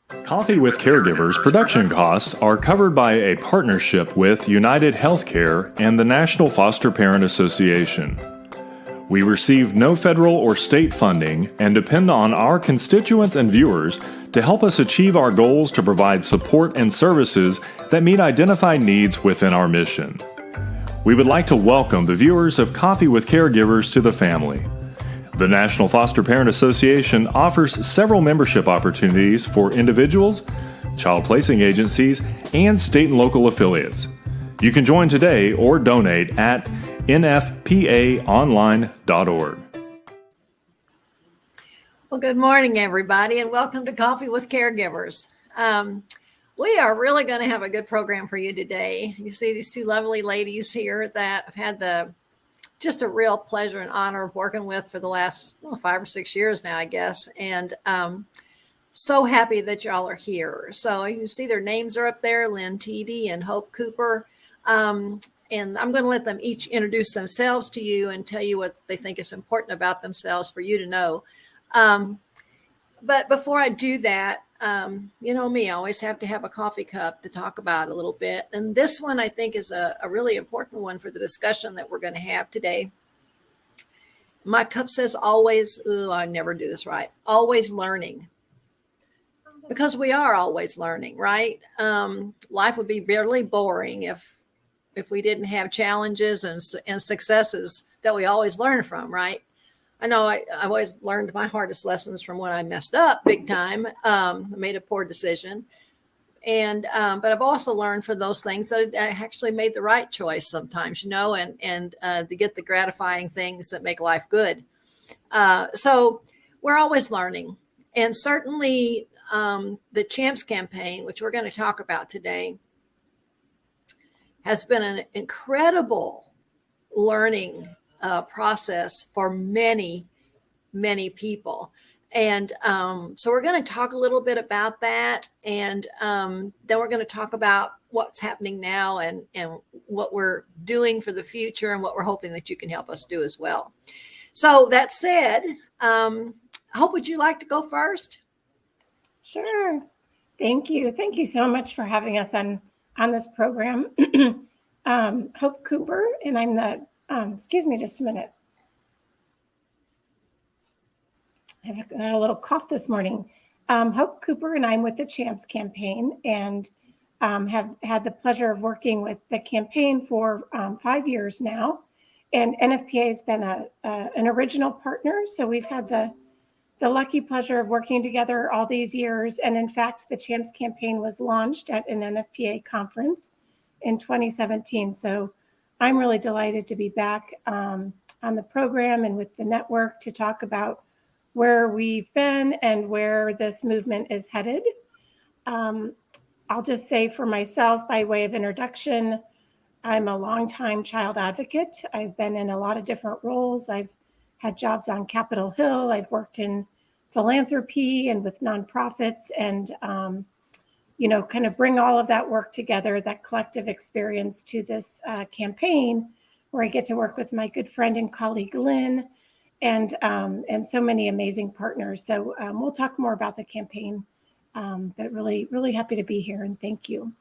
Coffee with Caregivers production costs are covered by a partnership with United Healthcare and the National Foster Parent Association. We receive no federal or state funding and depend on our constituents and viewers to help us achieve our goals to provide support and services that meet identified needs within our mission. We would like to welcome the viewers of Coffee with Caregivers to the family. The National Foster Parent Association offers several membership opportunities for individuals, child placing agencies, and state and local affiliates. You can join today or donate at nfpaonline.org. Well, good morning, everybody, and welcome to Coffee with Caregivers. We are really going to have a good program for you today. You see these two lovely ladies here that I've had just a real pleasure and honor of working with for the last 5 or 6 years now, I guess. And so happy that y'all are here. So you see their names are up there, Lynne Tiede and Hope Cooper. And I'm going to let them each introduce themselves to you and tell you what they think is important about themselves for you to know. But before I do that, you know me, I always have to have a coffee cup to talk about a little bit. And this one, I think, is a really important one for the discussion that we're going to have today. My cup says always, I never do this right, always learning. Because we are always learning, right? Life would be really boring if we didn't have challenges and successes that we always learn from, right? I know I always learned my hardest lessons from when I messed up big time. I made a poor decision. But I've also learned for those things that I actually made the right choice sometimes, you know, and to get the gratifying things that make life good. So we're always learning. And certainly the CHAMPS campaign, which we're going to talk about today, has been an incredible learning process for many, many people. And so we're going to talk a little bit about that. And then we're going to talk about what's happening now and what we're doing for the future and what we're hoping that you can help us do as well. So that said, Hope, would you like to go first? Sure. Thank you. Thank you so much for having us on this program. Hope Cooper, and I'm the excuse me just a minute. I've got a little cough this morning. Hope Cooper, and I'm with the CHAMPS campaign, and have had the pleasure of working with the campaign for 5 years now. And NFPA has been an original partner, so we've had the lucky pleasure of working together all these years. And in fact, the CHAMPS campaign was launched at an NFPA conference in 2017. So I'm really delighted to be back on the program and with the network to talk about where we've been and where this movement is headed. I'll just say for myself, by way of introduction, I'm a longtime child advocate. I've been in a lot of different roles. I've had jobs on Capitol Hill. I've worked in philanthropy and with nonprofits, and you know, kind of bring all of that work together, that collective experience, to this campaign where I get to work with my good friend and colleague Lynn, and so many amazing partners. So we'll talk more about the campaign, but really, really happy to be here, and thank you.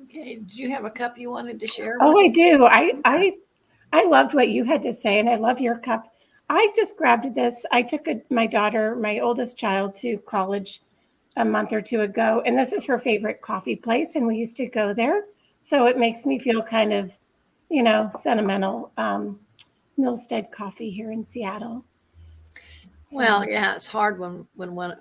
Okay. Did you have a cup you wanted to share? Oh, I do. I loved what you had to say, and I love your cup. I just grabbed this. I took my daughter, my oldest child, to college a month or two ago, and this is her favorite coffee place, and we used to go there. So it makes me feel kind of, you know, sentimental. Milstead Coffee here in Seattle. Well, yeah, it's hard when one.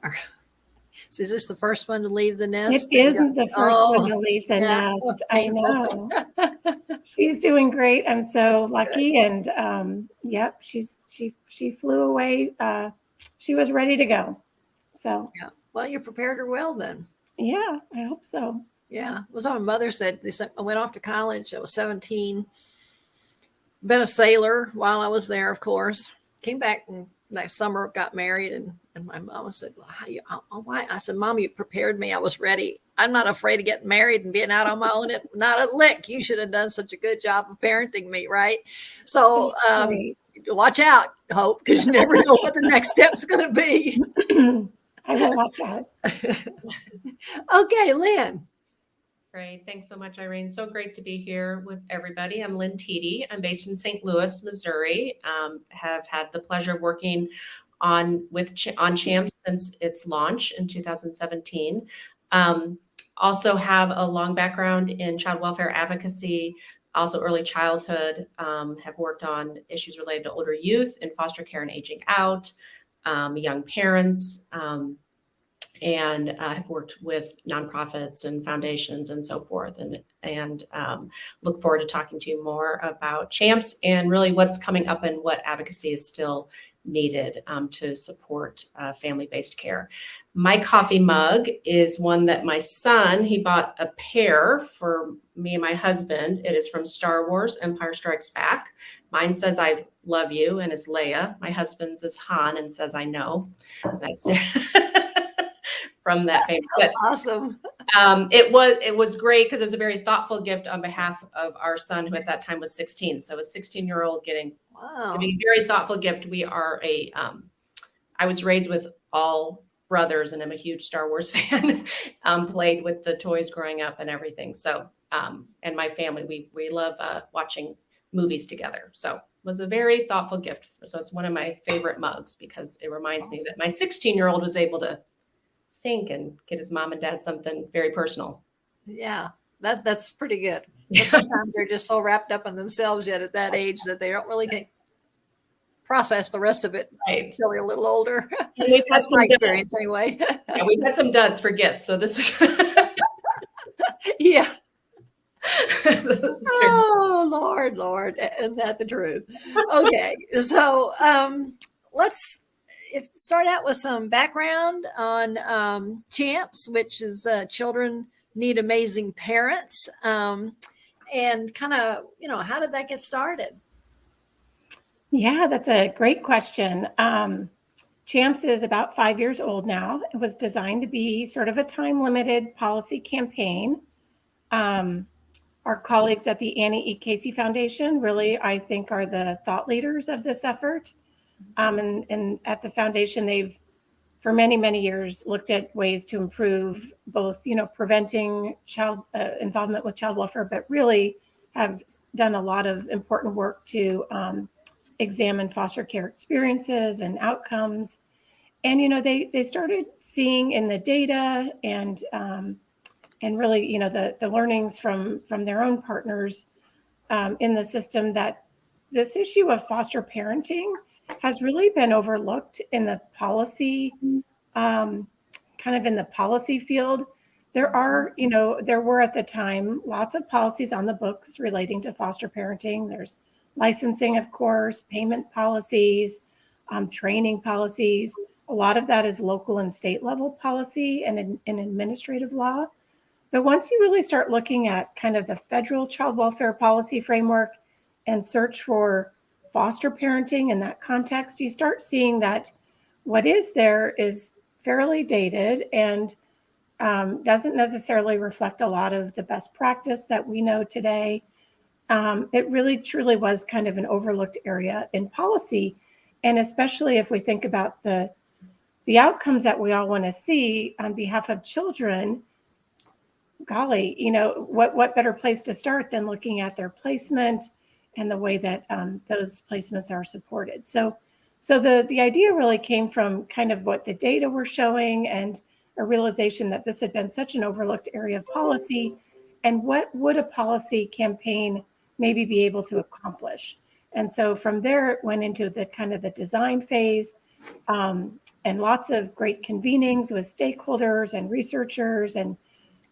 So is this the first one to leave the nest? It isn't the first one to leave the nest. I know. She's doing great. I'm so lucky, and yep, she flew away. She was ready to go. So yeah. Well, you prepared her well then. Yeah, I hope so. Yeah. Well, so my mother said, I went off to college. I was 17. Been a sailor while I was there, of course. Came back next summer, got married, and my mama said, well, why? I said, Mom, you prepared me. I was ready. I'm not afraid of getting married and being out on my own. Not a lick. You should have done such a good job of parenting me, right? So watch out, Hope, because you never know what the next step is going to be. I will watch out. Okay, Lynn. Great. Thanks so much, Irene. So great to be here with everybody. I'm Lynne Tiede. I'm based in St. Louis, Missouri. Have had the pleasure of working on CHAMPS since its launch in 2017. Also have a long background in child welfare advocacy, also early childhood. Have worked on issues related to older youth in foster care and aging out, young parents. And have worked with nonprofits and foundations and so forth, and look forward to talking to you more about CHAMPS and really what's coming up and what advocacy is still needed to support family-based care. My coffee mug is one that my son, he bought a pair for me and my husband. It is from Star Wars, Empire Strikes Back. Mine says, "I love you," and it's Leia. My husband's is Han and says, "I know." That's it. From that famous. But Awesome. It was great because it was a very thoughtful gift on behalf of our son, who at that time was 16. So a 16-year-old giving a very thoughtful gift. We are I was raised with all brothers and I'm a huge Star Wars fan. Played with the toys growing up and everything. So, and my family, we love watching movies together. So it was a very thoughtful gift. So it's one of my favorite mugs because it reminds me that my 16-year-old was able to think and get his mom and dad something very personal. Yeah, that's pretty good. But sometimes they're just so wrapped up in themselves yet at that age that they don't really process the rest of it until they're a little older. That's my experience anyway. Yeah, we've had some duds for gifts, so this was yeah. So this is true. Oh, Lord, isn't that the truth? Okay, so let's start out with some background on CHAMPS, which is Children Need Amazing Parents, and kind of, how did that get started? Yeah, that's a great question. CHAMPS is about 5 years old now. It was designed to be sort of a time-limited policy campaign. Our colleagues at the Annie E. Casey Foundation really, I think, are the thought leaders of this effort. And at the foundation, they've, for many, many years, looked at ways to improve both, preventing child involvement with child welfare, but really have done a lot of important work to examine foster care experiences and outcomes. And, they started seeing in the data and really, the learnings from their own partners in the system that this issue of foster parenting has really been overlooked in the policy, kind of in the policy field. There were at the time lots of policies on the books relating to foster parenting. There's licensing, of course, payment policies, training policies. A lot of that is local and state level policy and in administrative law. But once you really start looking at kind of the federal child welfare policy framework and search for foster parenting in that context, you start seeing that what is there is fairly dated and doesn't necessarily reflect a lot of the best practice that we know today. It really truly was kind of an overlooked area in policy. And especially if we think about the outcomes that we all want to see on behalf of children, golly, what better place to start than looking at their placement and the way that those placements are supported. So the idea really came from kind of what the data were showing and a realization that this had been such an overlooked area of policy, and what would a policy campaign maybe be able to accomplish. And so from there, it went into the kind of the design phase, and lots of great convenings with stakeholders and researchers and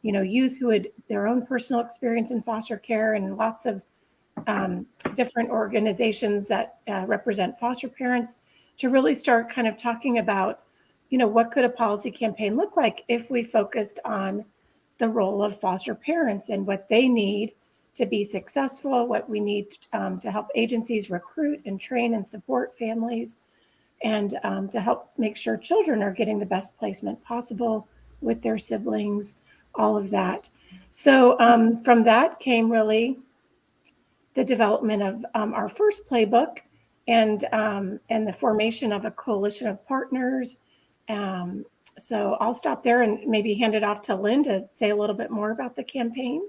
youth who had their own personal experience in foster care, and lots of different organizations that represent foster parents to really start kind of talking about, what could a policy campaign look like if we focused on the role of foster parents and what they need to be successful, what we need to help agencies recruit and train and support families, and to help make sure children are getting the best placement possible with their siblings, all of that. So from that came really the development of our first playbook and the formation of a coalition of partners, So I'll stop there and maybe hand it off to Lynn to say a little bit more about the campaign.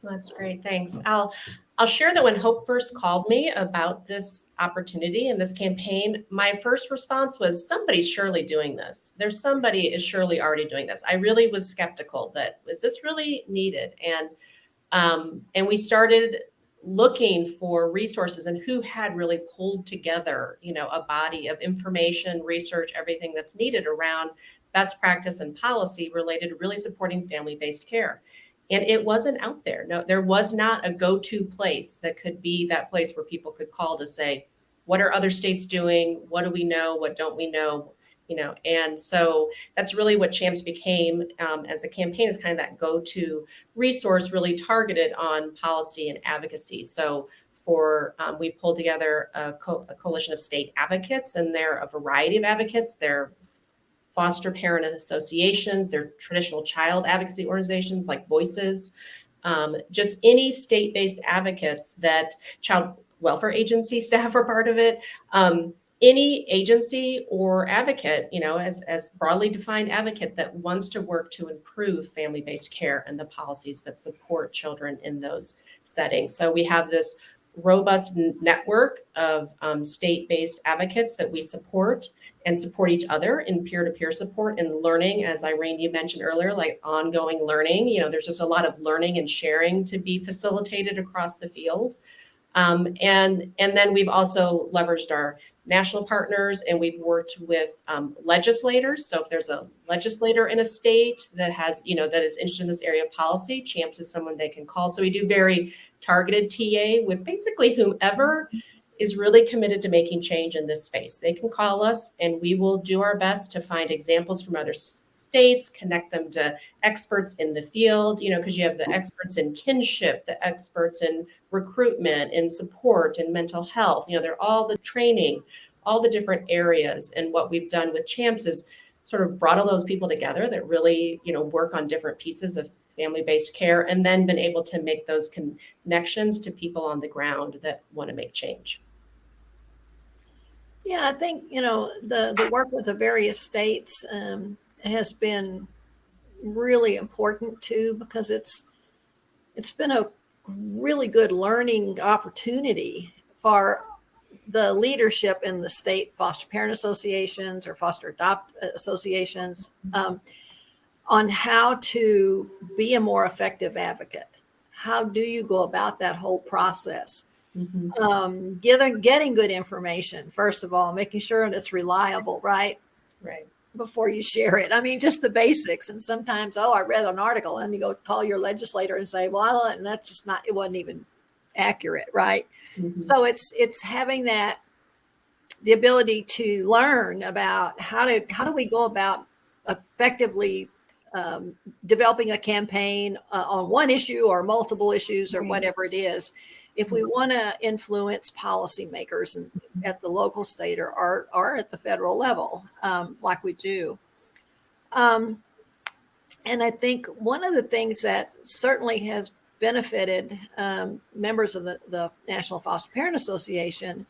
That's great. Thanks. I'll share that when Hope first called me about this opportunity and this campaign, my first response was, somebody's surely doing this. Somebody is surely already doing this. I really was skeptical that, is this really needed? And we started looking for resources and who had really pulled together, a body of information, research, everything that's needed around best practice and policy related to really supporting family-based care. And it wasn't out there. No, there was not a go-to place that could be that place where people could call to say, what are other states doing? What do we know? What don't we know? And so that's really what CHAMPS became as a campaign, is kind of that go-to resource really targeted on policy and advocacy. So we pulled together a coalition of state advocates, and they're a variety of advocates. They're foster parent associations, they're traditional child advocacy organizations like Voices, just any state-based advocates that child welfare agency staff are part of it. Any agency or advocate, as broadly defined advocate that wants to work to improve family-based care and the policies that support children in those settings. So we have this robust network of state-based advocates that we support and support each other in peer-to-peer support and learning, as Irene, you mentioned earlier, like ongoing learning. There's just a lot of learning and sharing to be facilitated across the field. And then we've also leveraged our national partners, and we've worked with legislators. So if there's a legislator in a state that has, that is interested in this area of policy, CHAMPS is someone they can call. So we do very targeted TA with basically whomever is really committed to making change in this space. They can call us, and we will do our best to find examples from other states, connect them to experts in the field, because you have the experts in kinship, the experts in recruitment, in support, and mental health. They're all the training, all the different areas. And what we've done with CHAMPS is sort of brought all those people together that really, work on different pieces of family-based care, and then been able to make those connections to people on the ground that want to make change. Yeah, I think, the work with the various states has been really important too, because it's been a really good learning opportunity for the leadership in the state foster parent associations or foster adopt associations on how to be a more effective advocate. How do you go about that whole process? Mm-hmm. Getting good information, first of all, making sure that it's reliable, right? Right. Before you share it. I mean, just the basics. And sometimes, I read an article, and you go call your legislator and say, well, and that's just it wasn't even accurate, right? Mm-hmm. So it's having the ability to learn about how do we go about effectively developing a campaign on one issue or multiple issues or whatever it is. If we want to influence policymakers at the local, state, or at the federal level, like we do. And I think one of the things that certainly has benefited members of the National Foster Parent Association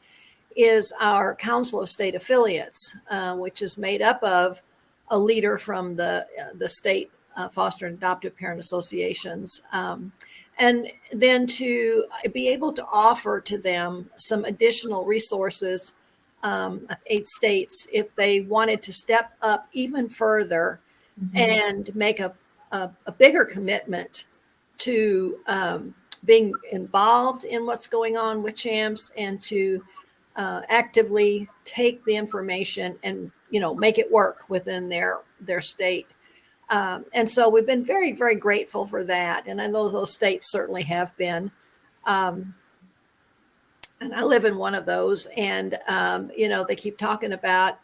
is our Council of State Affiliates, which is made up of a leader from the state foster and adoptive parent associations. And then to be able to offer to them some additional resources, 8 states, if they wanted to step up even further and make a bigger commitment to being involved in what's going on with CHAMPS, and to actively take the information and, make it work within their state. And so we've been very, very grateful for that. And I know those states certainly have been. And I live in one of those. And, they keep talking about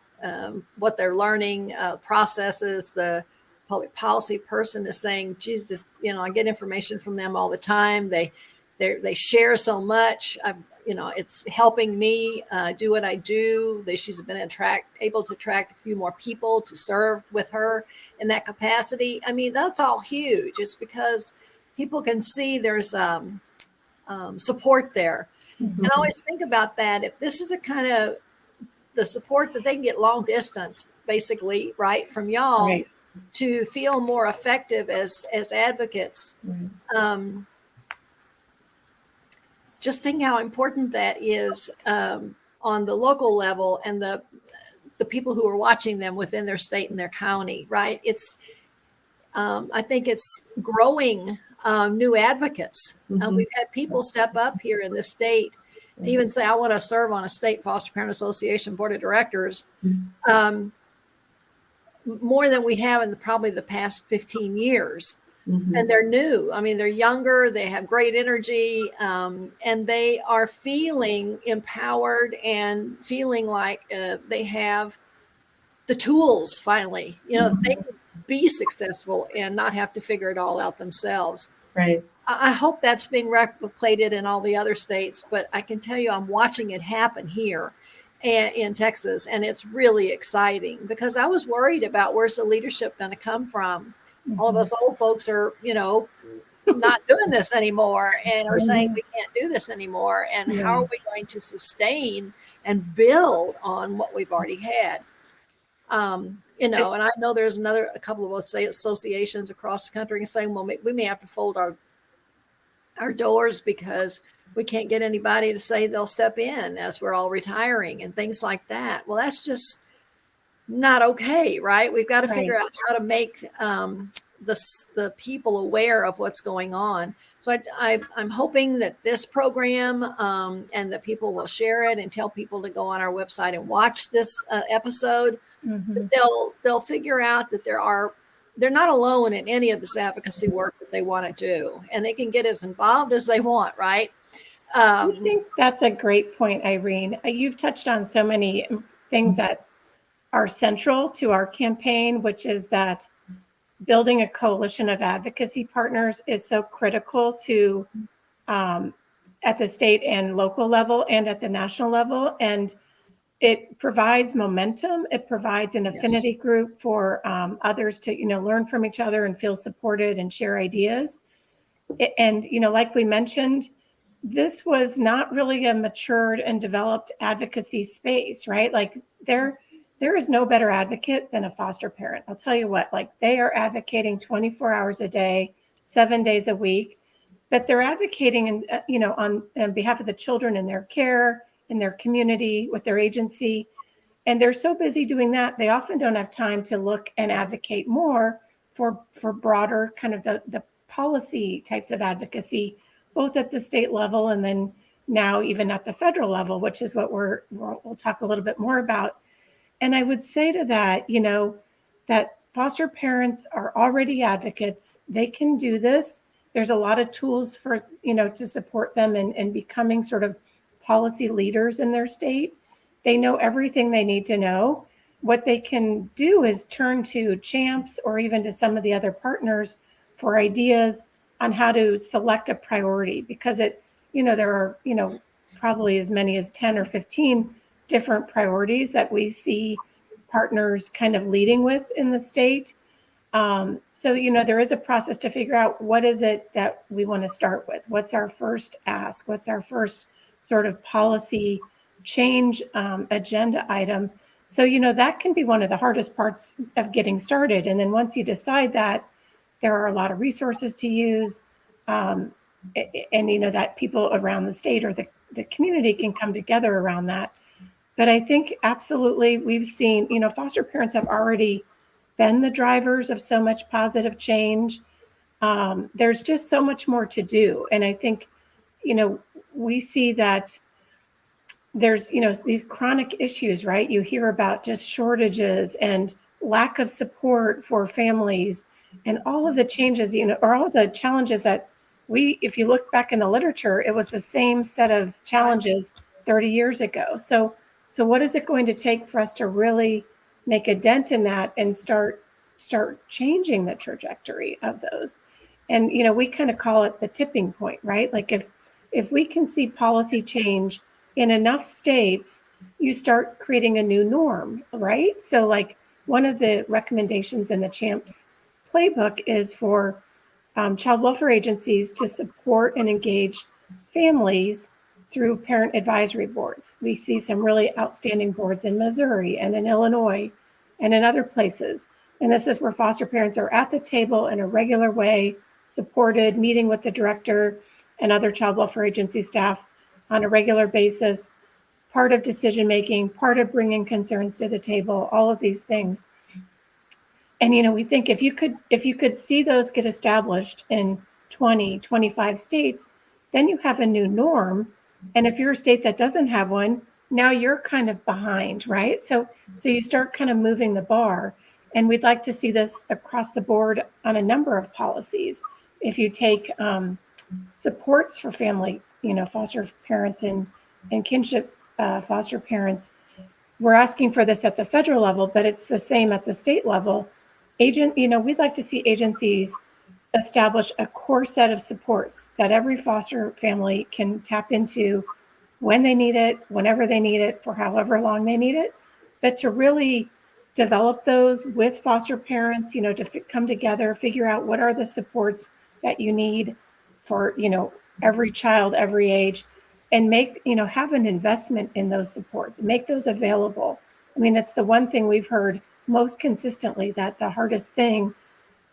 what they're learning, processes. The public policy person is saying, geez, this, I get information from them all the time. They share so much. It's helping me do what I do. She's been able to attract a few more people to serve with her in that capacity. I mean, that's all huge. It's because people can see there's support there. Mm-hmm. And I always think about that. If this is a kind of the support that they can get long distance, basically, right, from y'all Right. to feel more effective as advocates. Right. Just think how important that is on the local level and the people who are watching them within their state and their county, right? It's I think it's growing new advocates. We've had people step up here in this state to even say, I want to serve on a state foster parent association board of directors, more than we have in probably the past 15 years. And they're new. I mean, they're younger, they have great energy, and they are feeling empowered and feeling like they have the tools finally, they can be successful and not have to figure it all out themselves. Right. I hope that's being replicated in all the other states, but I can tell you I'm watching it happen here in Texas, and it's really exciting because I was worried about where's the leadership going to come from. All of us old folks are, not doing this anymore and are saying we can't do this anymore. And how are we going to sustain and build on what we've already had? And I know there's a couple of associations across the country saying, well, we may have to fold our doors because we can't get anybody to say they'll step in as we're all retiring and things like that. Well, that's not okay, right? We've got to figure out how to make the people aware of what's going on. So I'm hoping that this program and that people will share it and tell people to go on our website and watch this episode. They'll figure out that they're not alone in any of this advocacy work that they want to do, and they can get as involved as they want, right? I think that's a great point, Irene. You've touched on so many things that are central to our campaign, which is that building a coalition of advocacy partners is so critical to at the state and local level and at the national level. And it provides momentum. It provides an affinity group for others to, learn from each other and feel supported and share ideas. And, like we mentioned, this was not really a matured and developed advocacy space, right? Like there is no better advocate than a foster parent. I'll tell you what, like they are advocating 24 hours a day, 7 days a week, but they're advocating, on behalf of the children in their care, in their community, with their agency. And they're so busy doing that, they often don't have time to look and advocate more for broader kind of the policy types of advocacy, both at the state level and then now even at the federal level, which is what we'll talk a little bit more about. And I would say to that, that foster parents are already advocates. They can do this. There's a lot of tools for, to support them in becoming sort of policy leaders in their state. They know everything they need to know. What they can do is turn to CHAMPS or even to some of the other partners for ideas on how to select a priority, because there are, probably as many as 10 or 15 different priorities that we see partners kind of leading with in the state. So, there is a process to figure out what is it that we want to start with. What's our first ask? What's our first sort of policy change agenda item? So, that can be one of the hardest parts of getting started. And then once you decide that, there are a lot of resources to use. And, that people around the state or the community can come together around that. But I think absolutely we've seen, foster parents have already been the drivers of so much positive change. There's just so much more to do. And I think, we see that there's, these chronic issues, right? You hear about just shortages and lack of support for families and all of the changes, or all the challenges that if you look back in the literature, it was the same set of challenges 30 years ago. So what is it going to take for us to really make a dent in that and start changing the trajectory of those? And, we kind of call it the tipping point, right? Like if we can see policy change in enough states, you start creating a new norm, right? So like one of the recommendations in the CHAMPS playbook is for child welfare agencies to support and engage families through parent advisory boards. We see some really outstanding boards in Missouri and in Illinois and in other places. And this is where foster parents are at the table in a regular way, supported, meeting with the director and other child welfare agency staff on a regular basis, part of decision-making, part of bringing concerns to the table, all of these things. And, we think if you could see those get established in 20, 25 states, then you have a new norm. And if you're a state that doesn't have one, now you're kind of behind, right? So you start kind of moving the bar. And we'd like to see this across the board on a number of policies. If you take supports for family, foster parents and kinship foster parents, we're asking for this at the federal level, but it's the same at the state level. We'd like to see agencies establish a core set of supports that every foster family can tap into when they need it, whenever they need it, for however long they need it, but to really develop those with foster parents, to come together, figure out what are the supports that you need for, every child, every age, and have an investment in those supports, make those available. I mean, it's the one thing we've heard most consistently, that the hardest thing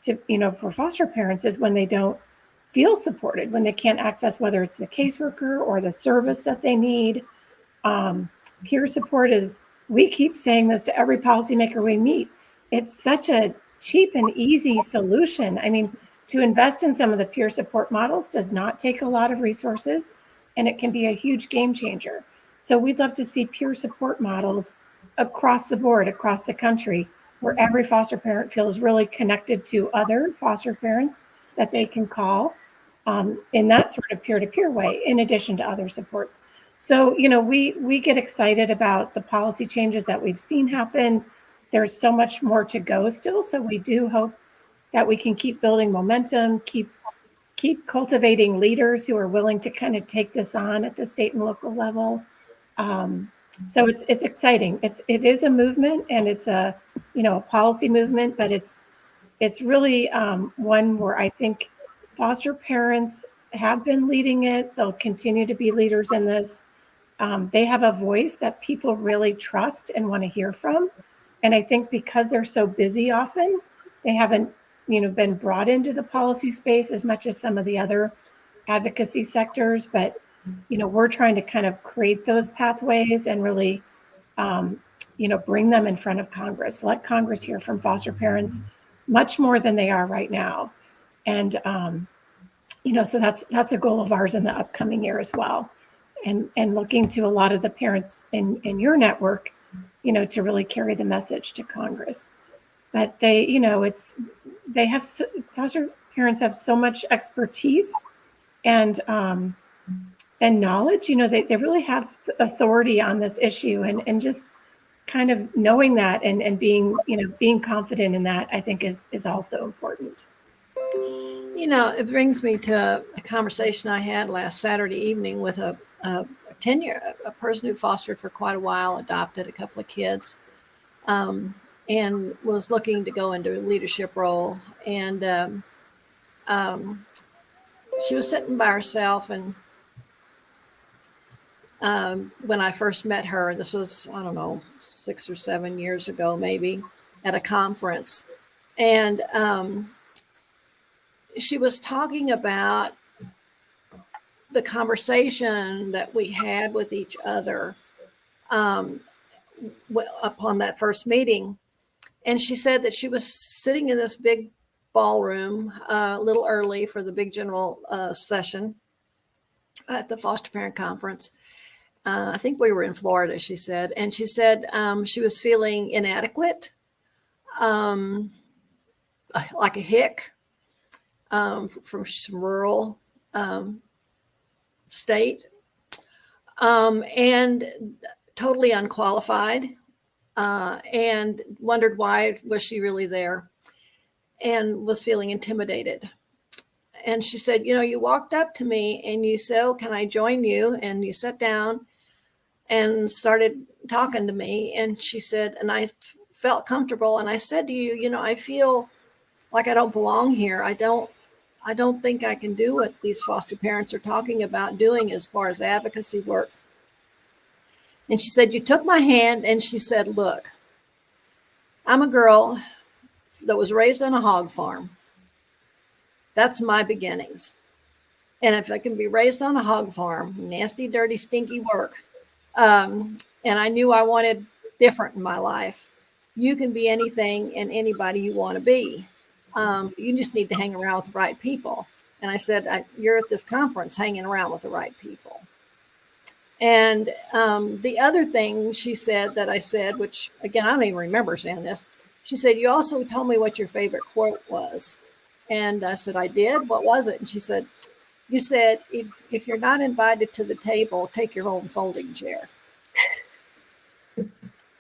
to, for foster parents is when they don't feel supported, when they can't access, whether it's the caseworker or the service that they need. Peer support we keep saying this to every policymaker we meet. It's such a cheap and easy solution. I mean, to invest in some of the peer support models does not take a lot of resources, and it can be a huge game changer. So we'd love to see peer support models across the board, across the country, where every foster parent feels really connected to other foster parents that they can call in that sort of peer-to-peer way, in addition to other supports. So, we get excited about the policy changes that we've seen happen. There's so much more to go still. So we do hope that we can keep building momentum, keep cultivating leaders who are willing to kind of take this on at the state and local level. So it's exciting. It is a movement, and it's a policy movement, but it's really one where I think foster parents have been leading it. They'll continue to be leaders in this. They have a voice that people really trust and want to hear from. And I think because they're so busy often, they haven't been brought into the policy space as much as some of the other advocacy sectors. But we're trying to kind of create those pathways and really, bring them in front of Congress. Let Congress hear from foster parents much more than they are right now. And, so that's a goal of ours in the upcoming year as well. And looking to a lot of the parents in your network, to really carry the message to Congress. But foster parents have so much expertise and knowledge. They really have authority on this issue, and just kind of knowing that and being confident in that, I think is also important. It brings me to a conversation I had last Saturday evening with a person who fostered for quite a while, adopted a couple of kids, and was looking to go into a leadership role. And she was sitting by herself, and when I first met her, this was, 6 or 7 years ago, maybe, at a conference. And she was talking about the conversation that we had with each other upon that first meeting. And she said that she was sitting in this big ballroom a little early for the big general session at the foster parent conference. I think we were in Florida, she said. And she said she was feeling inadequate, like a hick from some rural state, and totally unqualified, and wondered why was she really there, and was feeling intimidated. And she said, you walked up to me and you said, "Oh, can I join you?" And you sat down and started talking to me. And she said, and I felt comfortable. And I said to you, I feel like I don't belong here. I don't think I can do what these foster parents are talking about doing as far as advocacy work. And she said, you took my hand and she said, "Look, I'm a girl that was raised on a hog farm. That's my beginnings. And if I can be raised on a hog farm, nasty, dirty, stinky work, and I knew I wanted different in my life, you can be anything and anybody you want to be. You just need to hang around with the right people. And I said, you're at this conference hanging around with the right people. And the other thing she said that I said, which again, I don't even remember saying this. She said, you also told me what your favorite quote was. And I said, I did. What was it? And she said, you said, if you're not invited to the table, take your own folding chair.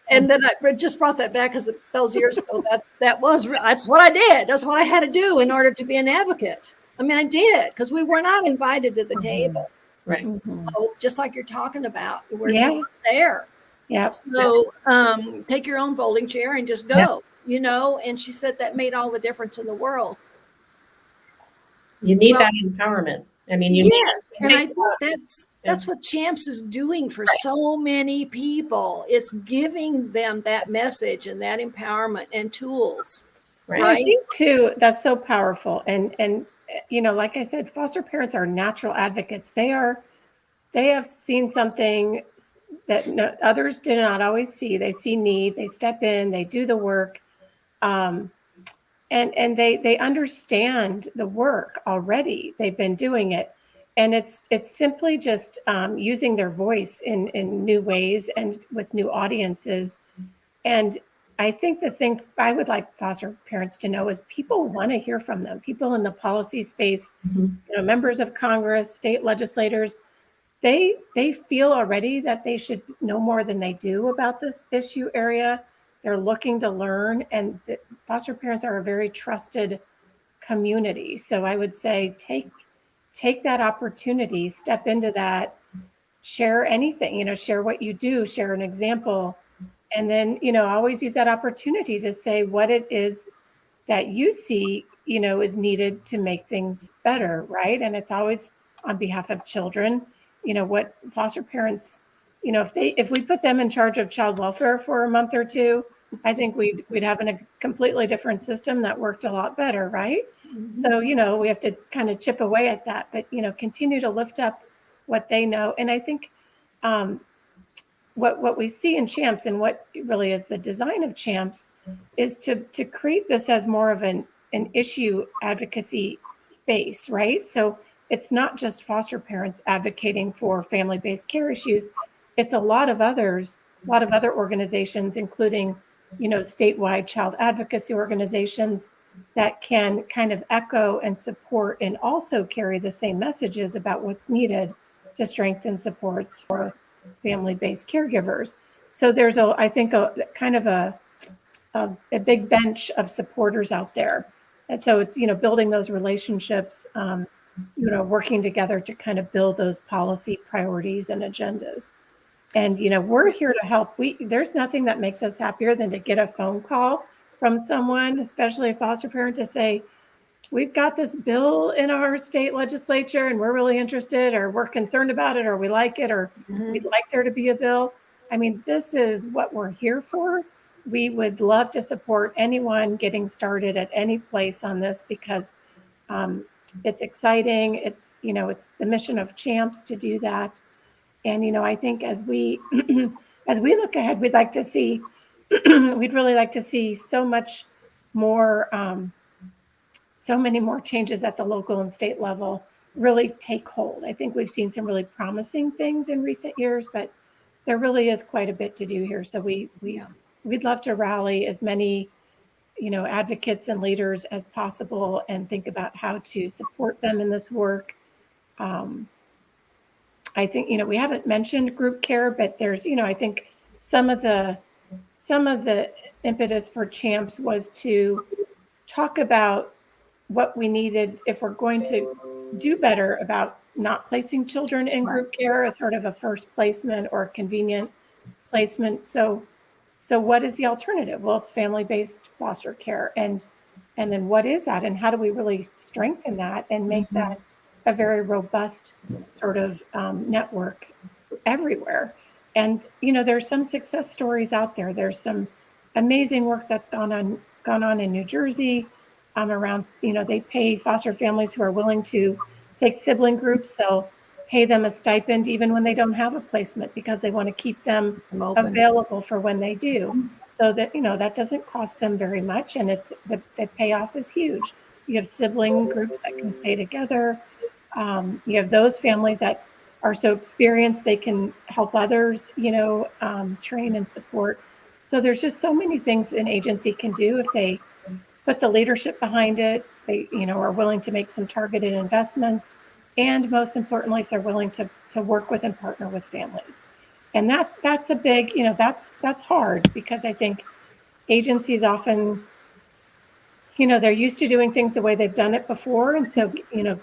And then I just brought that back because those years ago, that's what I did. That's what I had to do in order to be an advocate. I mean, I did, because we were not invited to the table. Right. Hope, just like you're talking about, we're Yeah. there. Yeah. So take your own folding chair and just go, and she said that made all the difference in the world. You need that empowerment. I mean, yes. And I think that's what CHAMPS is doing for so many people. It's giving them that message and that empowerment and tools. Right. I think too, that's so powerful. And like I said, foster parents are natural advocates. They have seen something that others did not always see. They see need, they step in, they do the work. And they understand the work already. They've been doing it. And it's simply just using their voice in new ways and with new audiences. And I think the thing I would like foster parents to know is people want to hear from them. People in the policy space, members of Congress, state legislators, they feel already that they should know more than they do about this issue area. They're looking to learn, and foster parents are a very trusted community. So I would say take that opportunity, step into that, share anything, share what you do, share an example, and then, always use that opportunity to say what it is that you see, is needed to make things better, right? And it's always on behalf of children, what foster parents, if we put them in charge of child welfare for a month or two, I think we'd have a completely different system that worked a lot better, right? So, we have to kind of chip away at that, but, continue to lift up what they know. And I think what we see in CHAMPS and what really is the design of CHAMPS is to create this as more of an issue advocacy space, right? So it's not just foster parents advocating for family-based care issues. It's a lot of other organizations, including, statewide child advocacy organizations that can kind of echo and support and also carry the same messages about what's needed to strengthen supports for family-based caregivers. So there's I think a kind of a big bench of supporters out there. And so it's, building those relationships, working together to kind of build those policy priorities and agendas. And, we're here to help. There's nothing that makes us happier than to get a phone call from someone, especially a foster parent, to say, we've got this bill in our state legislature and we're really interested, or we're concerned about it, or we like it, or we'd like there to be a bill. I mean, this is what we're here for. We would love to support anyone getting started at any place on this, because it's exciting. It's, it's the mission of CHAMPS to do that. And, I think as we look ahead, we'd really like to see so much more, so many more changes at the local and state level really take hold. I think we've seen some really promising things in recent years, but there really is quite a bit to do here. So we'd love to rally as many, advocates and leaders as possible and think about how to support them in this work. I think, we haven't mentioned group care, but there's, I think some of the impetus for CHAMPS was to talk about what we needed if we're going to do better about not placing children in group care as sort of a first placement or a convenient placement. So what is the alternative? Well, it's family-based foster care. And then what is that? And how do we really strengthen that and make that a very robust sort of network everywhere? And, there's some success stories out there. There's some amazing work that's gone on in New Jersey around, they pay foster families who are willing to take sibling groups. They'll pay them a stipend even when they don't have a placement because they want to keep them I'm open. available for when they do, so that that doesn't cost them very much, and it's the payoff is huge. You have sibling groups that can stay together. You have those families that are so experienced they can help others, train and support. So there's just so many things an agency can do if they put the leadership behind it. They, are willing to make some targeted investments, and most importantly, if they're willing to work with and partner with families. And that's a big, that's hard, because I think agencies often, they're used to doing things the way they've done it before, and so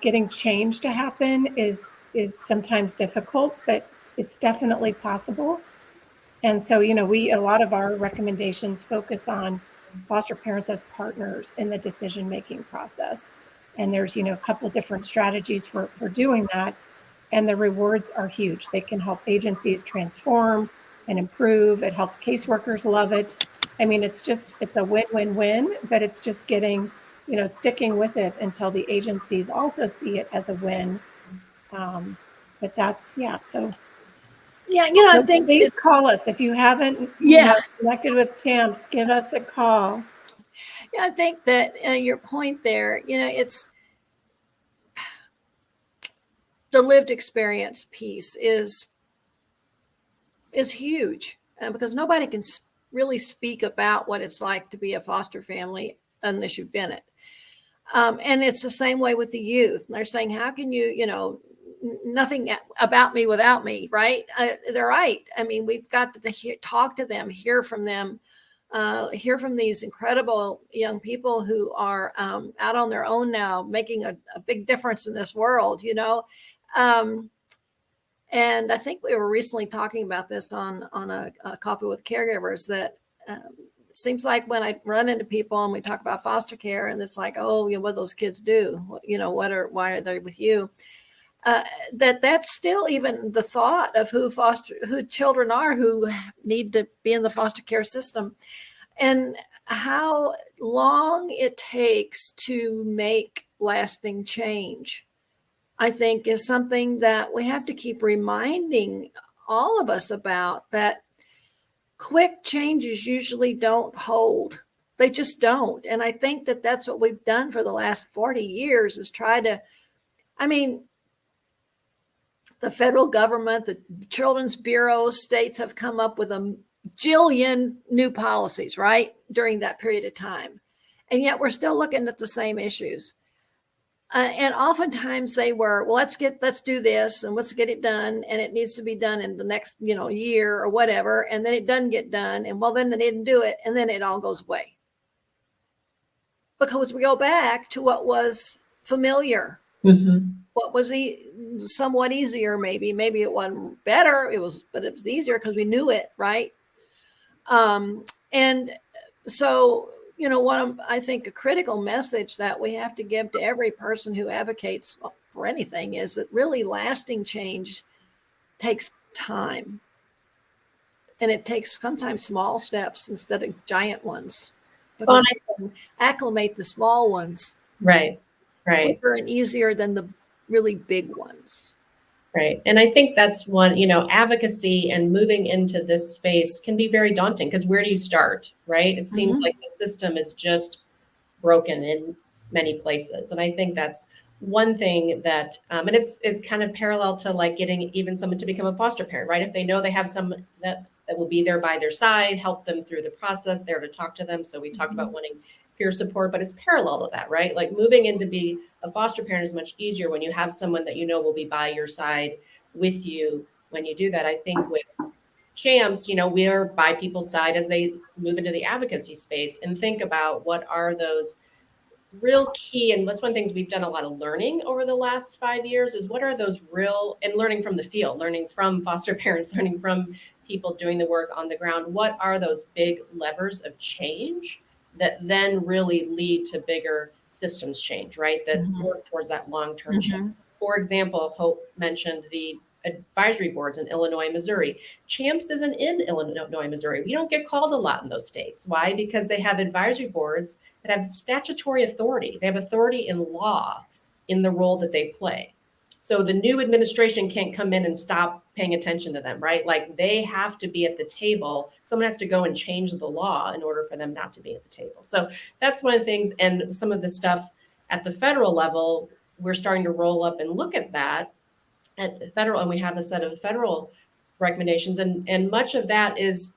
getting change to happen is sometimes difficult, but it's definitely possible. And so, a lot of our recommendations focus on foster parents as partners in the decision-making process. And there's, a couple different strategies for doing that. And the rewards are huge. They can help agencies transform and improve. It helps caseworkers love it. I mean, it's a win-win-win, but it's just getting, sticking with it until the agencies also see it as a win. But that's, so. Yeah, I think please call us if you haven't connected with CHAMPS. Give us a call. Yeah, I think that your point there, it's the lived experience piece is huge, because nobody can really speak about what it's like to be a foster family unless you've been it. And it's the same way with the youth. They're saying, how can you, nothing about me without me, right? They're right. I mean, we've got to talk to them, hear from them, hear from these incredible young people who are out on their own now, making a big difference in this world, and I think we were recently talking about this on a Coffee with Caregivers, that seems like when I run into people and we talk about foster care, and it's like, oh, what those kids do, why are they with you? That's still even the thought of who children are who need to be in the foster care system, and how long it takes to make lasting change, I think, is something that we have to keep reminding all of us about, that quick changes usually don't hold. They just don't. And I think that that's what we've done for the last 40 years, is try to, the federal government, the Children's Bureau, states have come up with a jillion new policies, right, during that period of time. And yet we're still looking at the same issues. And oftentimes they were, well, let's do this and let's get it done. And it needs to be done in the next, year or whatever. And then it doesn't get done. And well, then they didn't do it. And then it all goes away. Because we go back to what was familiar. Mm-hmm. What was somewhat easier, maybe it wasn't better. But it was easier because we knew it, right? And so, I think a critical message that we have to give to every person who advocates for anything is that really lasting change takes time. And it takes sometimes small steps instead of giant ones. Because we can acclimate the small ones. Right. Quicker and easier than the really big ones. Right. And I think that's one, advocacy and moving into this space can be very daunting, because where do you start, right? It seems like the system is just broken in many places. And I think that's one thing that, and it's kind of parallel to like getting even someone to become a foster parent, right? If they know they have someone that will be there by their side, help them through the process, there to talk to them. So we talked about wanting peer support, but it's parallel to that, right? Like moving in to be a foster parent is much easier when you have someone that will be by your side with you when you do that. I think with CHAMPS, we're by people's side as they move into the advocacy space and think about what are those real key, and that's one of the things we've done a lot of learning over the last 5 years, is what are those real, and learning from the field, learning from foster parents, learning from people doing the work on the ground, what are those big levers of change that then really lead to bigger systems change, right? That work towards that long-term change. For example, Hope mentioned the advisory boards in Illinois and Missouri. CHAMPS isn't in Illinois and Missouri. We don't get called a lot in those states. Why? Because they have advisory boards that have statutory authority. They have authority in law in the role that they play. So the new administration can't come in and stop paying attention to them, right? Like they have to be at the table. Someone has to go and change the law in order for them not to be at the table. So that's one of the things. And some of the stuff at the federal level, we're starting to roll up and look at that at the federal, and we have a set of federal recommendations. And much of that is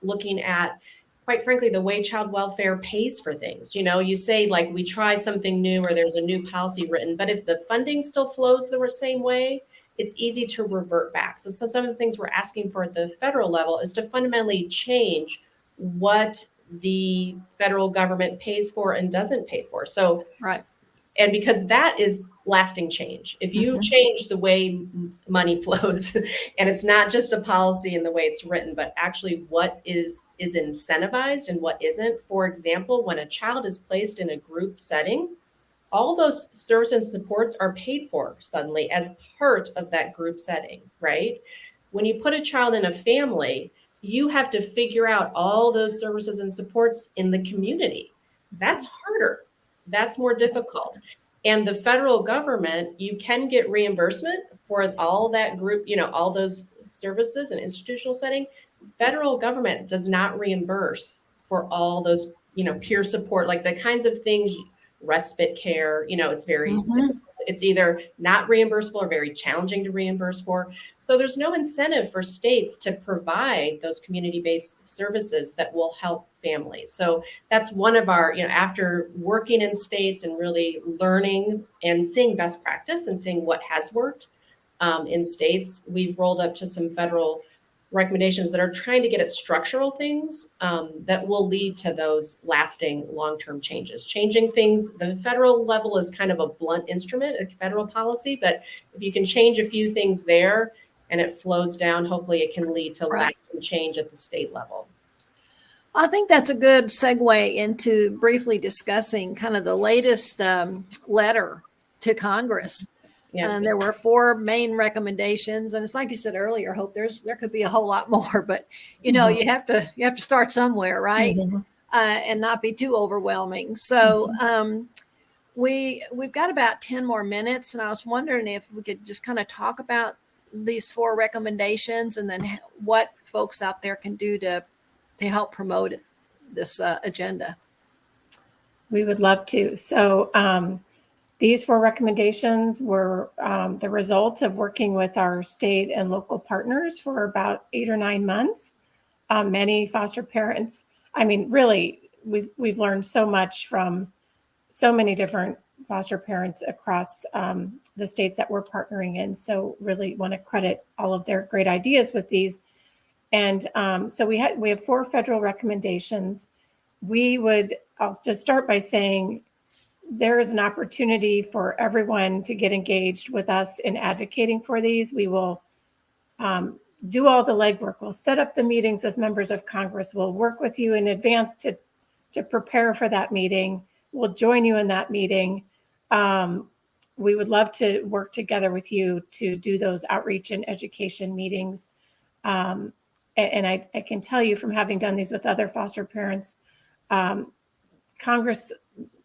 looking at, quite frankly, the way child welfare pays for things. You know, you say like we try something new or there's a new policy written, but if the funding still flows the same way, it's easy to revert back. So some of the things we're asking for at the federal level is to fundamentally change what the federal government pays for and doesn't pay for. So, Right. And because that is lasting change. If you change the way money flows, and it's not just a policy in the way it's written, but actually what is incentivized and what isn't. For example, when a child is placed in a group setting, all those services and supports are paid for suddenly as part of that group setting, right? When you put a child in a family, you have to figure out all those services and supports in the community. That's harder. That's more difficult. And the federal government, you can get reimbursement for all that group, you know, all those services and institutional setting. Federal government does not reimburse for all those, you know, peer support, like the kinds of things, respite care, you know, it's very difficult. It's either not reimbursable or very challenging to reimburse for. So there's no incentive for states to provide those community-based services that will help families. So that's one of our, you know, after working in states and really learning and seeing best practice and seeing what has worked in states, we've rolled up to some federal recommendations that are trying to get at structural things that will lead to those lasting long-term changes. Changing things, the federal level is kind of a blunt instrument, a federal policy, but if you can change a few things there and it flows down, hopefully it can lead to lasting change at the state level. I think that's a good segue into briefly discussing kind of the latest letter to Congress. Yeah. And there were 4 main recommendations, and it's like you said earlier, Hope, there could be a whole lot more, but you know, you have to start somewhere, right? And not be too overwhelming. So we've got about 10 more minutes, and I was wondering if we could just kind of talk about these 4 recommendations and then what folks out there can do to help promote this agenda. We would love to. So these 4 recommendations were the results of working with our state and local partners for about 8 or 9 months. Many foster parents, I mean, really, we've learned so much from so many different foster parents across the states that we're partnering in. So really want to credit all of their great ideas with these. And so we have 4 federal recommendations. I'll just start by saying there is an opportunity for everyone to get engaged with us in advocating for these. We will do all the legwork. We'll set up the meetings with members of Congress. We'll work with you in advance to prepare for that meeting. We'll join you in that meeting. We would love to work together with you to do those outreach and education meetings. And I can tell you from having done these with other foster parents, Congress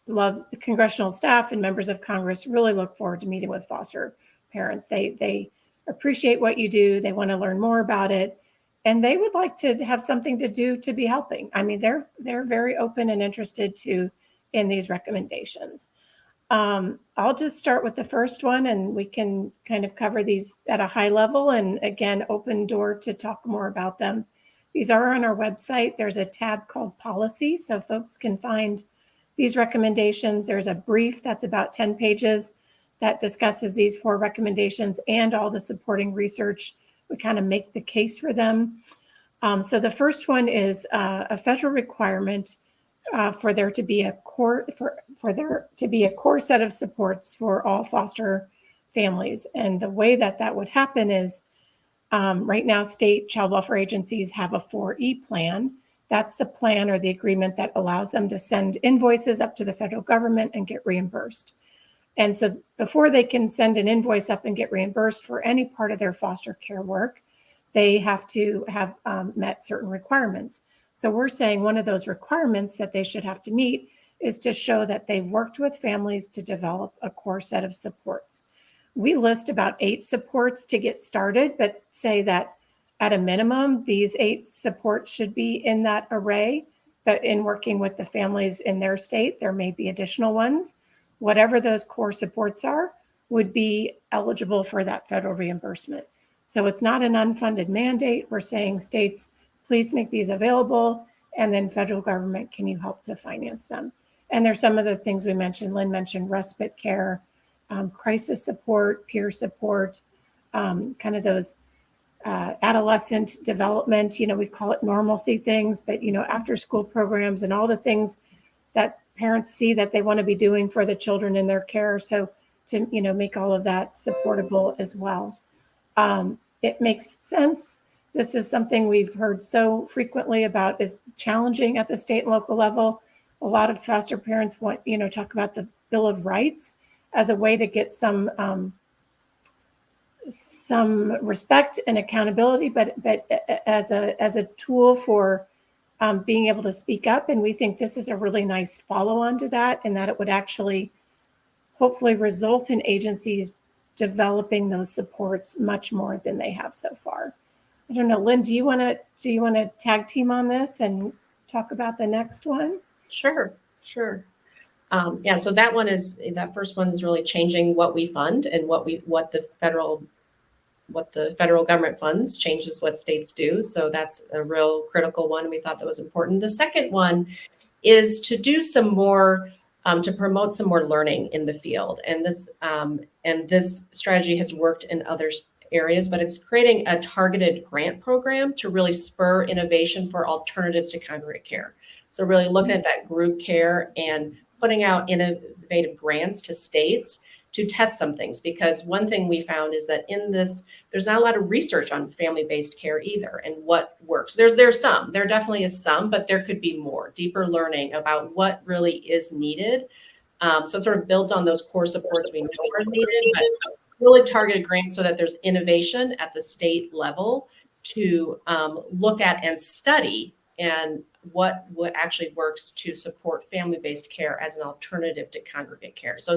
loves the congressional staff and members of Congress really look forward to meeting with foster parents. They appreciate what you do. They want to learn more about it. And they would like to have something to do to be helping. I mean, they're very open and interested in these recommendations. I'll just start with the first one, and we can kind of cover these at a high level and again, open door to talk more about them. These are on our website. There's a tab called policy, so folks can find these recommendations. There's a brief that's about 10 pages that discusses these 4 recommendations and all the supporting research. We kind of make the case for them. So the first one is a federal requirement for there to be a core set of supports for all foster families. And the way that would happen is right now, state child welfare agencies have a 4E plan. That's the plan or the agreement that allows them to send invoices up to the federal government and get reimbursed. And so before they can send an invoice up and get reimbursed for any part of their foster care work, they have to have met certain requirements. So we're saying one of those requirements that they should have to meet is to show that they've worked with families to develop a core set of supports. We list about 8 supports to get started, but say that at a minimum, these 8 supports should be in that array. But in working with the families in their state, there may be additional ones. Whatever those core supports are, would be eligible for that federal reimbursement. So it's not an unfunded mandate. We're saying states, please make these available, and then federal government, can you help to finance them? And there's some of the things we mentioned. Lynn mentioned respite care, crisis support, peer support, kind of those adolescent development, we call it normalcy things, but, after school programs and all the things that parents see that they want to be doing for the children in their care. So to, make all of that supportable as well. It makes sense. This is something we've heard so frequently about is challenging at the state and local level. A lot of foster parents want, talk about the Bill of Rights as a way to get some respect and accountability, but as a tool for being able to speak up. And we think this is a really nice follow-on to that, and that it would actually hopefully result in agencies developing those supports much more than they have so far. I don't know, Lynn, do you want to tag team on this and talk about the next one? Sure. So that first one is really changing what we fund and what the federal government funds changes what states do. So that's a real critical one. We thought that was important. The second one is to do some more, to promote some more learning in the field. And this strategy has worked in other areas, but it's creating a targeted grant program to really spur innovation for alternatives to congregate care. So really looking at that group care and putting out innovative grants to states to test some things, because one thing we found is that in this, there's not a lot of research on family-based care either and what works. There definitely is some, but there could be more, deeper learning about what really is needed. So it sort of builds on those core supports we know are needed, but really targeted grants so that there's innovation at the state level to look at and study and what actually works to support family-based care as an alternative to congregate care. So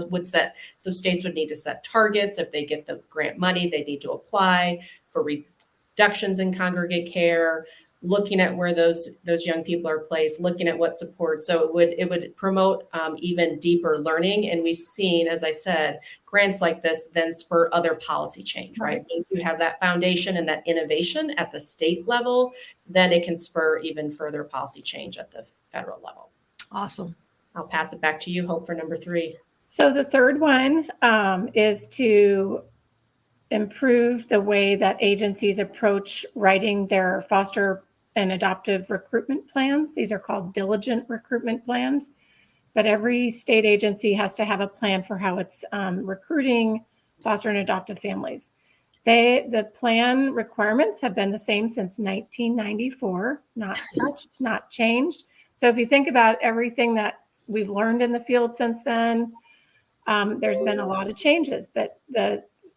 states would need to set targets. If they get the grant money, they need to apply for reductions in congregate care, looking at where those young people are placed, looking at what support. So it would promote even deeper learning. And we've seen, as I said, grants like this then spur other policy change, right? Once you have that foundation and that innovation at the state level, then it can spur even further policy change at the federal level. Awesome. I'll pass it back to you, Hope, for number 3. So the third one is to improve the way that agencies approach writing their foster and adoptive recruitment plans. These are called diligent recruitment plans, but every state agency has to have a plan for how it's recruiting foster and adoptive families. The plan requirements have been the same since 1994, not touched, not changed. So if you think about everything that we've learned in the field since then, there's been a lot of changes, but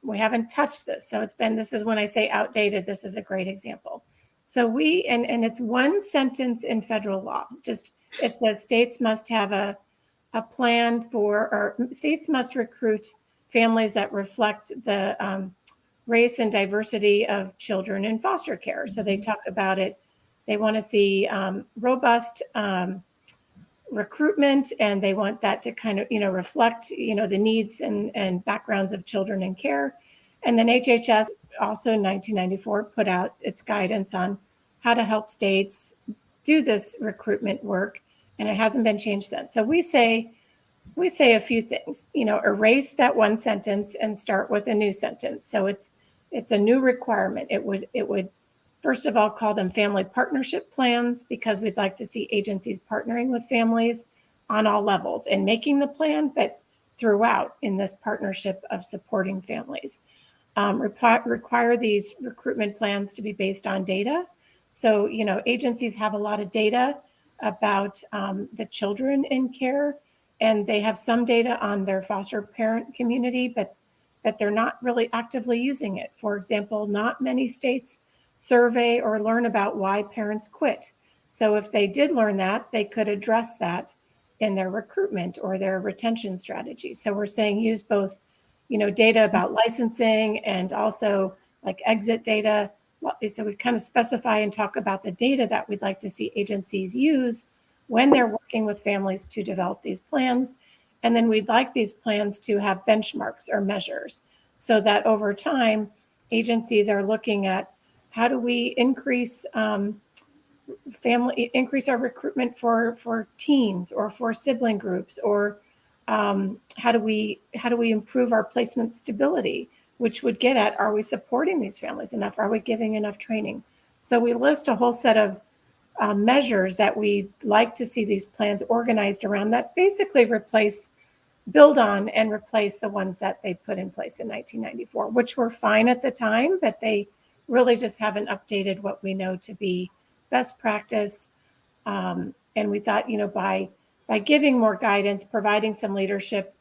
we haven't touched this. So this is when I say outdated, this is a great example. So and it's one sentence in federal law. It says states must have a plan or states must recruit families that reflect the race and diversity of children in foster care. So they talk about it. They want to see robust recruitment, and they want that to kind of, reflect, the needs and backgrounds of children in care. And then HHS also in 1994 put out its guidance on how to help states do this recruitment work, and it hasn't been changed since. So we say a few things, erase that one sentence and start with a new sentence. So it's a new requirement. It would first of all call them family partnership plans, because we'd like to see agencies partnering with families on all levels and making the plan, but throughout in this partnership of supporting families. Require these recruitment plans to be based on data. So, agencies have a lot of data about the children in care, and they have some data on their foster parent community, but they're not really actively using it. For example, not many states survey or learn about why parents quit. So if they did learn that, they could address that in their recruitment or their retention strategy. So we're saying use both, data about licensing and also like exit data. So we kind of specify and talk about the data that we'd like to see agencies use when they're working with families to develop these plans. And then we'd like these plans to have benchmarks or measures so that over time, agencies are looking at how do we increase our recruitment for teens or for sibling groups, or how do we improve our placement stability, which would get at, are we supporting these families enough? Are we giving enough training? So we list a whole set of measures that we'd like to see these plans organized around that basically build on and replace the ones that they put in place in 1994, which were fine at the time, but they really just haven't updated what we know to be best practice. And we thought, by giving more guidance, providing some leadership,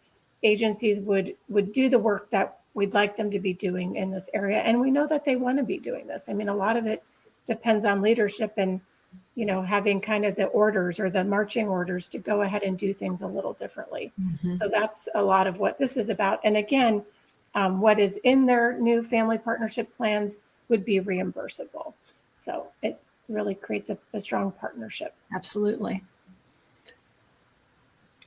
agencies would do the work that we'd like them to be doing in this area. And we know that they want to be doing this. I mean, a lot of it depends on leadership and, having kind of the orders or the marching orders to go ahead and do things a little differently. Mm-hmm. So that's a lot of what this is about. And again, what is in their new family partnership plans would be reimbursable. So it really creates a strong partnership. Absolutely.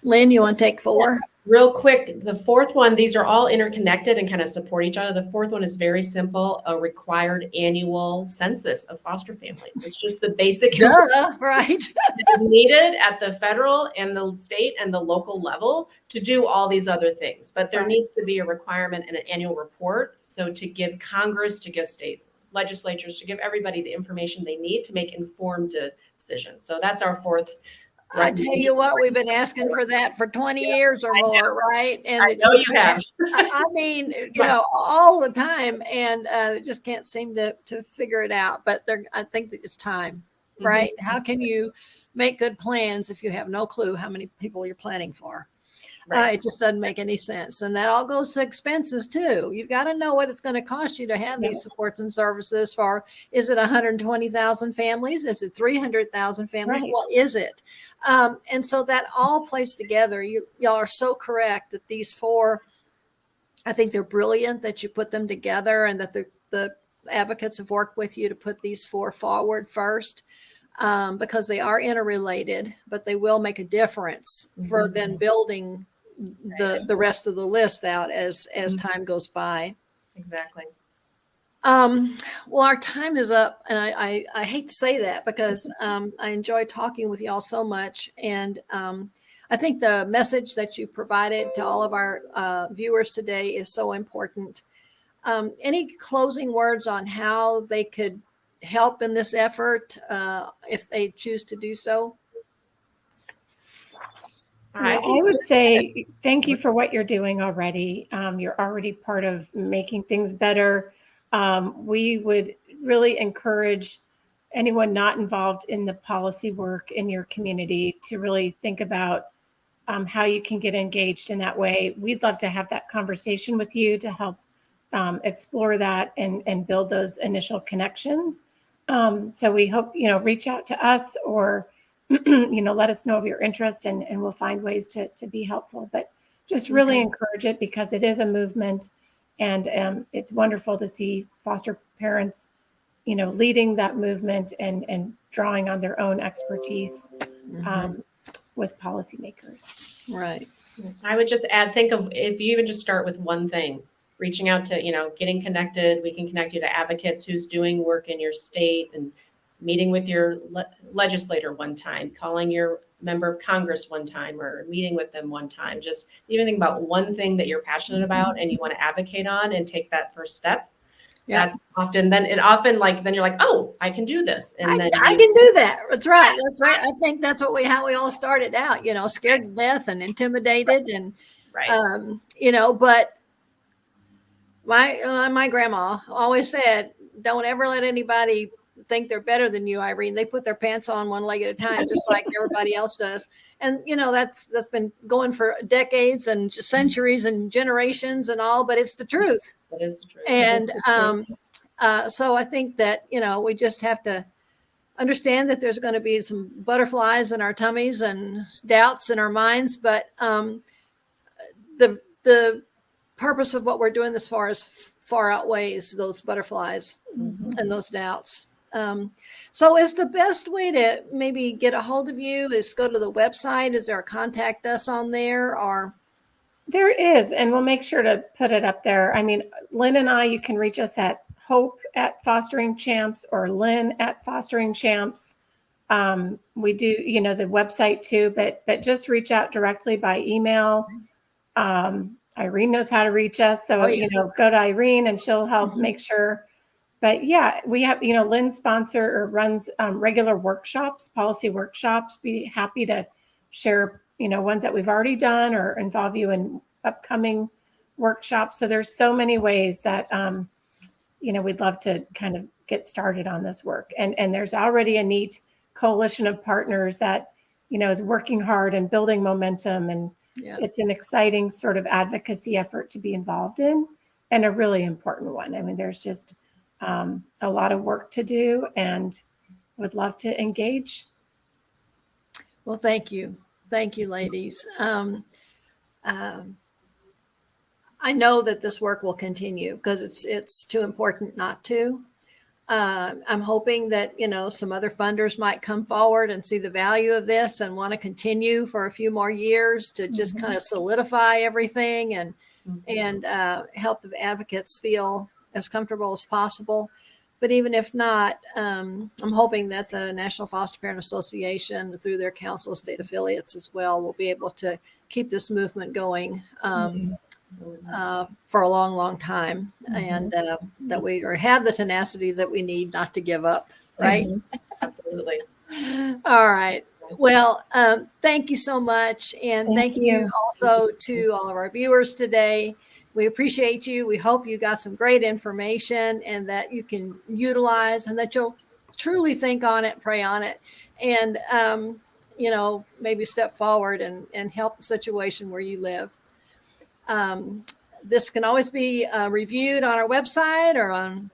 Lynn, you want to take 4? Yes. Real quick, the fourth one, these are all interconnected and kind of support each other. The fourth one is very simple, a required annual census of foster families. It's just the basic right. that is needed at the federal and the state and the local level to do all these other things. But there needs to be a requirement in an annual report. So to give Congress, to give state legislatures, to give everybody the information they need to make informed decisions. So that's our fourth. I tell you what, we've been asking for that for 20 years or more, right? And I know you have. I mean, all the time, and just can't seem to figure it out. But I think that it's time, right? Mm-hmm. How can you make good plans if you have no clue how many people you're planning for? Right. It just doesn't make any sense. And that all goes to expenses too. You've got to know what it's going to cost you to have these supports and services for. Is it 120,000 families? Is it 300,000 families? Right. What is it? And so that all plays together. Y'all are so correct that these 4, I think they're brilliant that you put them together, and that the advocates have worked with you to put these 4 forward first. Because they are interrelated, but they will make a difference for then building the rest of the list out as time goes by. Exactly. Well, our time is up, and I hate to say that because I enjoy talking with y'all so much, and I think the message that you provided to all of our viewers today is so important. Any closing words on how they could help in this effort if they choose to do so? I would say thank you for what you're doing already. You're already part of making things better. We would really encourage anyone not involved in the policy work in your community to really think about how you can get engaged in that way. We'd love to have that conversation with you to help explore that and build those initial connections. So we hope, reach out to us or let us know of your interest, and we'll find ways to be helpful. But just really encourage it, because it is a movement, and it's wonderful to see foster parents, leading that movement and drawing on their own expertise with policymakers. Right. I would just add, think of if you even just start with one thing, reaching out to, getting connected. We can connect you to advocates who's doing work in your state, and meeting with your legislator one time, calling your member of Congress one time, or meeting with them one time. Just even think about one thing that you're passionate about and you want to advocate on, and take that first step. Yeah. That's often, then you're like, oh, I can do this. And then I can do that. That's right. That's right. I think that's how we all started out, scared to death and intimidated and, but my grandma always said, don't ever let anybody think they're better than you, Irene. They put their pants on one leg at a time, just like everybody else does. And, that's been going for decades and centuries and generations and all, but it's the truth. That is the truth. And so I think that, we just have to understand that there's going to be some butterflies in our tummies and doubts in our minds, but the purpose of what we're doing this far outweighs those butterflies and those doubts. So is the best way to maybe get a hold of you is go to the website? Is there a contact us on there, or? There is, and we'll make sure to put it up there. I mean, Lynn and I, you can reach us at Hope@Fostering Champs or Lynn@Fostering Champs. We do, the website too, but just reach out directly by email. Irene knows how to reach us. So, go to Irene and she'll help make sure. But yeah, we have, Lynn sponsor or runs regular workshops, policy workshops. Be happy to share, ones that we've already done or involve you in upcoming workshops. So there's so many ways that, we'd love to kind of get started on this work. And there's already a neat coalition of partners that, is working hard and building momentum. And it's an exciting sort of advocacy effort to be involved in, and a really important one. I mean, there's just a lot of work to do, and would love to engage. Well, thank you. Thank you, ladies. I know that this work will continue because it's too important not to. I'm hoping that, some other funders might come forward and see the value of this and want to continue for a few more years to just kind of solidify everything and help the advocates feel as comfortable as possible. But even if not, I'm hoping that the National Foster Parent Association, through their Council of State Affiliates as well, will be able to keep this movement going for a long, long time, and that we have the tenacity that we need not to give up, right? Absolutely. All right. Well, thank you so much. And thank you also to all of our viewers today. We appreciate you. We hope you got some great information and that you can utilize, and that you'll truly think on it, pray on it, and, maybe step forward and help the situation where you live. This can always be reviewed on our website or on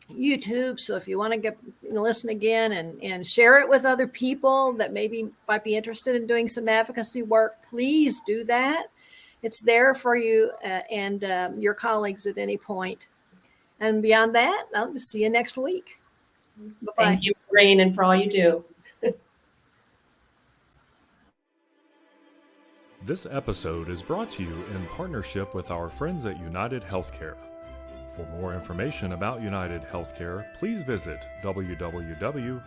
YouTube. So if you want to listen again and share it with other people that maybe might be interested in doing some advocacy work, please do that. It's there for you and your colleagues at any point. And beyond that, I'll see you next week. Bye-bye. Thank you, Irene, and for all you do. This episode is brought to you in partnership with our friends at United Healthcare. For more information about United Healthcare, please visit www.uhc.com.